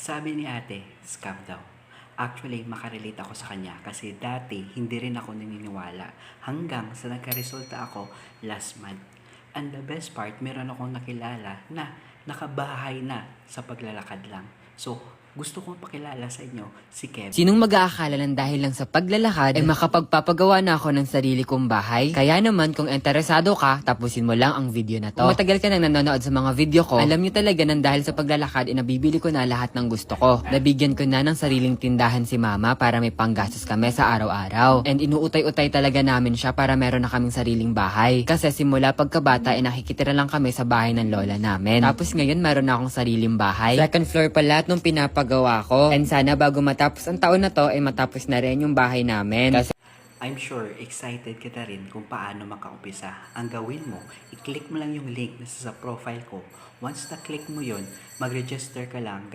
Sabi ni ate, scam daw. Actually, makarelate ako sa kanya kasi dati hindi rin ako naniniwala hanggang sa nagkaresulta ako last month. And the best part, meron akong nakilala na nakabahay na sa paglalakad lang. So, gusto kong pakilala sa inyo si Kev. Sinong mag-aakala ng dahil lang sa paglalakad ay makapagpapagawa na ako ng sarili kong bahay? Kaya naman kung interesado ka, tapusin mo lang ang video na to. Kung matagal ka nang nanonood sa mga video ko, alam nyo talaga ng dahil sa paglalakad ay nabibili ko na lahat ng gusto ko. Nabigyan ko na ng sariling tindahan si mama para may panggastos kami sa araw-araw. And inuutay-utay talaga namin siya para meron na kaming sariling bahay. Kasi simula pagkabata ay nakikitira lang kami sa bahay ng lola namin. Tapos ngayon meron na akong sariling bahay. Second floor pa lahat nung pinapagawa ko. And sana bago matapos ang taon na to ay matapos na rin yung bahay namin. Kasi I'm sure excited kita rin kung paano makaumpisa. Ang gawin mo, i-click mo lang yung link na sa profile ko. Once na-click mo yon, mag-register ka lang